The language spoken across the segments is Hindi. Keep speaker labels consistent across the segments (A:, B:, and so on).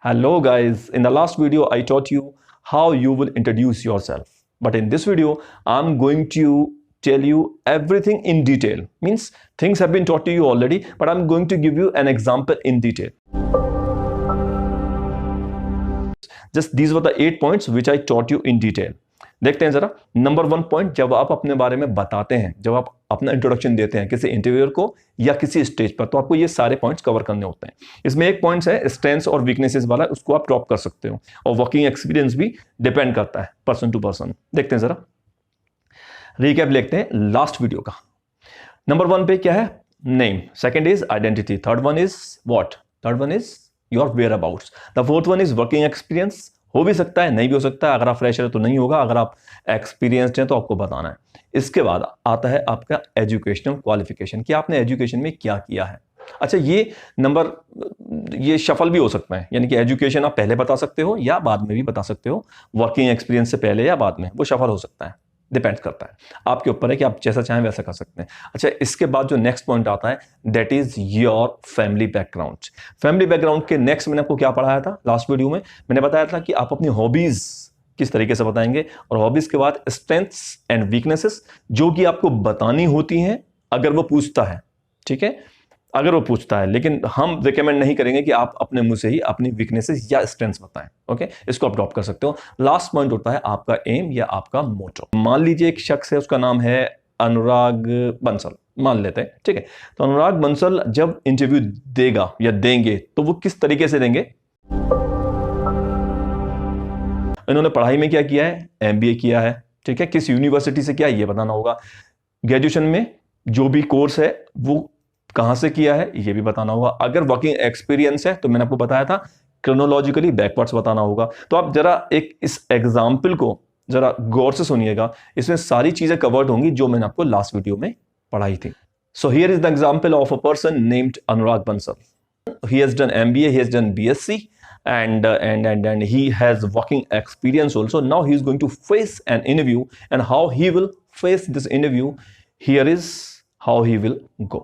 A: Hello guys, in the last video I taught you how you will introduce yourself. But in this video, I'm going to tell you everything in detail. Means things have been taught to you already, but I'm going to give you an example in detail. Just these were the 8 points which I taught you in detail. देखते हैं जरा। नंबर 1 पॉइंट, जब आप अपने बारे में बताते हैं, जब आप अपना इंट्रोडक्शन देते हैं किसी इंटरव्यूअर को या किसी स्टेज पर, तो आपको ये सारे पॉइंट्स कवर करने होते हैं। इसमें एक पॉइंट्स है स्ट्रेंथ्स और वीकनेसेस वाला, उसको आप ड्रॉप कर सकते हो, और वर्किंग एक्सपीरियंस भी डिपेंड करता है पर्सन टू पर्सन। देखते हैं जरा, रिकैप लेते हैं लास्ट वीडियो का। नंबर 1 पे क्या है? Name. Second is identity. Third one is what? Third one is your whereabouts. The fourth one is working experience. हो भी सकता है, नहीं भी हो सकता है। अगर आप फ्रेशर है तो नहीं होगा, अगर आप एक्सपीरियंस्ड हैं तो आपको बताना है। इसके बाद आता है आपका एजुकेशनल क्वालिफिकेशन, कि आपने एजुकेशन में क्या किया है। अच्छा, ये शफल भी हो सकता है, यानी कि एजुकेशन आप पहले बता सकते हो या बाद में भी बता सकते हो। वर्किंग एक्सपीरियंस से पहले या बाद में, वो शफल हो सकता है, डिपेंड करता है, आपके ऊपर है कि आप जैसा चाहें वैसा कर सकते हैं। अच्छा, इसके बाद जो नेक्स्ट पॉइंट आता है, that is your family background. Family background के नेक्स्ट मैंने आपको क्या पढ़ाया था लास्ट वीडियो में? मैंने बताया था कि आप अपनी हॉबीज किस तरीके से बताएंगे, और हॉबीज के बाद स्ट्रेंथ्स एंड वीकनेसेस, जो कि आपको बतानी होती हैं अगर वो पूछता है। ठीक है, अगर वो पूछता है, लेकिन हम रिकमेंड नहीं करेंगे कि आप अपने मुंह से ही अपनी वीकनेसेस या स्ट्रेंथ्स बताएं। ओके, इसको आप ड्रॉप कर सकते हो। लास्ट पॉइंट होता है आपका एम या आपका मोटो। मान लीजिए एक शख्स है, उसका नाम है अनुराग बंसल, मान लेते हैं। ठीक है, तो अनुराग बंसल जब इंटरव्यू देगा या देंगे, तो वो किस तरीके से देंगे? इन्होंने पढ़ाई में क्या किया है? एमबीए किया है। ठीक है, किस यूनिवर्सिटी से किया है ये बताना होगा। ग्रेजुएशन में जो भी कोर्स है वो कहां से किया है ये भी बताना होगा। अगर वर्किंग एक्सपीरियंस है तो मैंने आपको बताया था क्रोनोलॉजिकली बैकवर्ड्स बताना होगा। तो आप जरा एक इस एग्जाम्पल को जरा गौर से सुनिएगा, इसमें सारी चीजें कवर्ड होंगी जो मैंने आपको लास्ट वीडियो में पढ़ाई थी। So here is the example of a person named Anurag Bansal. He has done MBA, he has done BSc, and he has working experience also. Now he is going to face an interview, and how he will face this interview, here is how he will go.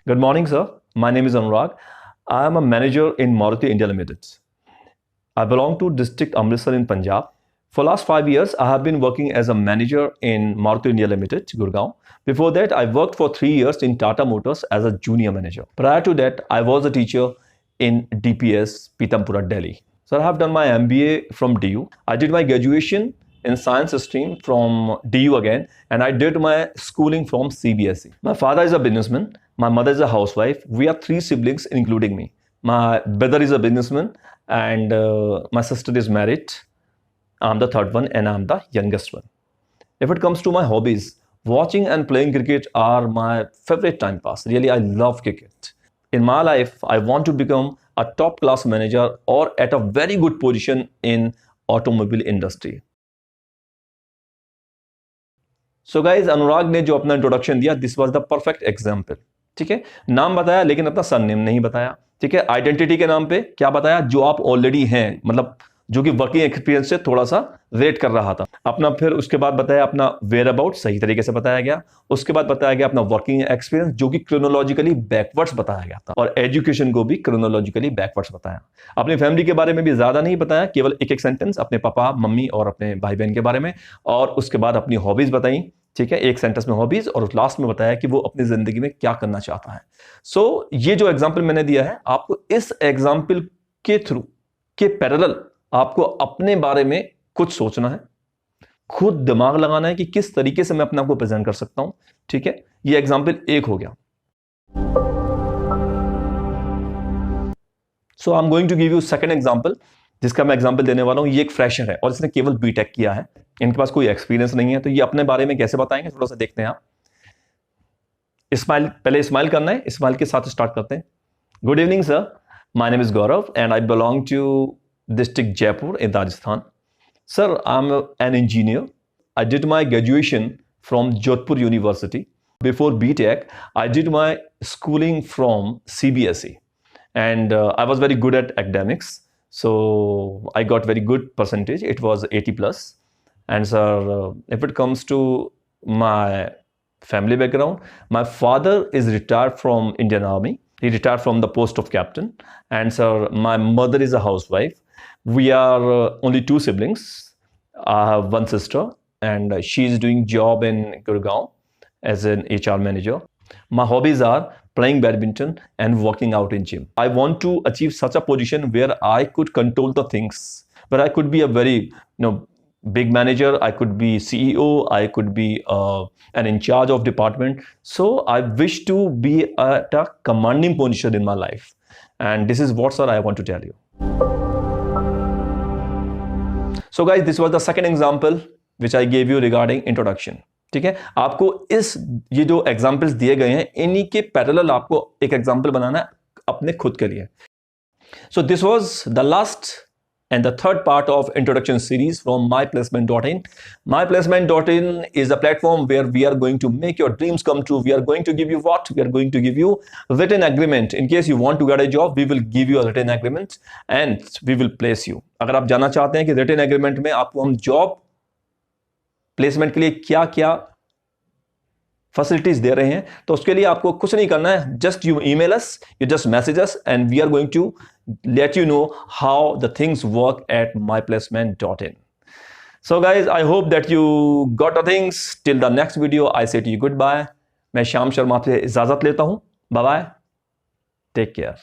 A: Good morning, sir. My name is Anurag. I am a manager in Maruti India Limited. I belong to district Amritsar in Punjab. For last 5 years, I have been working as a manager in Maruti India Limited, Gurgaon. Before that, I worked for 3 years in Tata Motors as a junior manager. Prior to that, I was a teacher in DPS, Pitampura, Delhi. So I have done my MBA from DU. I did my graduation in science stream from DU again, and I did my schooling from CBSE. My father is a businessman. My mother is a housewife. We are 3 siblings, including me. My brother is a businessman, and my sister is married. I'm the third one, and I'm the youngest one. If it comes to my hobbies, watching and playing cricket are my favorite time pass. Really, I love cricket. In my life, I want to become a top class manager or at a very good position in automobile industry. So guys, अनुराग ने जो अपना इंट्रोडक्शन दिया, this was the perfect example. ठीक है, नाम बताया लेकिन अपना सरनेम नहीं बताया। ठीक है, आइडेंटिटी के नाम पे क्या बताया? जो आप ऑलरेडी हैं, मतलब जो कि वर्किंग एक्सपीरियंस से थोड़ा सा रेट कर रहा था अपना। फिर उसके बाद बताया अपना वेयर अबाउट, सही तरीके से बताया गया। उसके बाद बताया गया अपना वर्किंग एक्सपीरियंस, जो कि क्रोनोलॉजिकली बैकवर्ड्स बताया गया था, और एजुकेशन को भी क्रोनोलॉजिकली बैकवर्ड्स बताया। अपनी फैमिली के बारे में भी ज्यादा नहीं बताया, केवल एक सेंटेंस अपने पापा मम्मी और अपने भाई बहन के बारे में, और उसके बाद अपनी हॉबीज बताई। ठीक है, एक सेंटेंस में हॉबीज, और लास्ट में बताया कि वो अपनी जिंदगी में क्या करना चाहता है। सो ये जो एग्जाम्पल मैंने दिया है, आपको इस एग्जाम्पल के थ्रू के पैरेलल आपको अपने बारे में कुछ सोचना है, खुद दिमाग लगाना है कि किस तरीके से मैं अपने आप को प्रेजेंट कर सकता हूं। ठीक है, ये एग्जाम्पल 1 हो गया। So I am going to give you second example, जिसका मैं एग्जाम्पल देने वाला हूं। ये एक फ्रेशर है और इसने केवल बीटेक किया है, इनके पास कोई एक्सपीरियंस नहीं है, तो ये अपने बारे में कैसे बताएंगे, थोड़ा सा देखते हैं आप। स्माइल, पहले स्माइल करना है, स्माइल के साथ स्टार्ट करते हैं। Good evening sir, my name is Gaurav and I belong to district Jaipur in Rajasthan. Sir, I'm an engineer. I did my graduation from Jodhpur University. Before BTech, I did my schooling from CBSE, and I was very good at academics. So I got very good percentage. It was 80 plus. And sir, if it comes to my family background, my father is retired from Indian Army. He retired from the post of captain. And sir, my mother is a housewife. We are only 2 siblings. I have 1 sister, and she is doing job in Gurgaon as an HR manager. My hobbies are playing badminton and working out in gym. I want to achieve such a position where I could control the things, where I could be a very, big manager. I could be CEO. I could be an in charge of department. So I wish to be at a commanding position in my life. And this is what, sir, I want to tell you. So guys, this was the second example which I gave you regarding introduction. ठीक है, आपको ये जो एग्जाम्पल्स दिए गए हैं, इन्हीं के पैरेलल आपको एक एग्जाम्पल बनाना है अपने खुद के लिए. So this was the last and the third part of introduction series from myplacement.in. Myplacement.in is a platform where we are going to make your dreams come true. We are going to give you what? We are going to give you written agreement. In case you want to get a job, we will give you a written agreement and we will place you. अगर आप जानना चाहते हैं कि written agreement में आपको हम job placement के लिए क्या क्या फैसिलिटीज दे रहे हैं, तो उसके लिए आपको कुछ नहीं करना है. Just you email us, you just message us, and we are going to let you know how the things work at myplacement.in. So guys, I hope that you got the things. Till the next video, I say to you goodbye. मैं श्याम शर्मा आपसे इजाजत लेता हूं. Bye bye. Take care.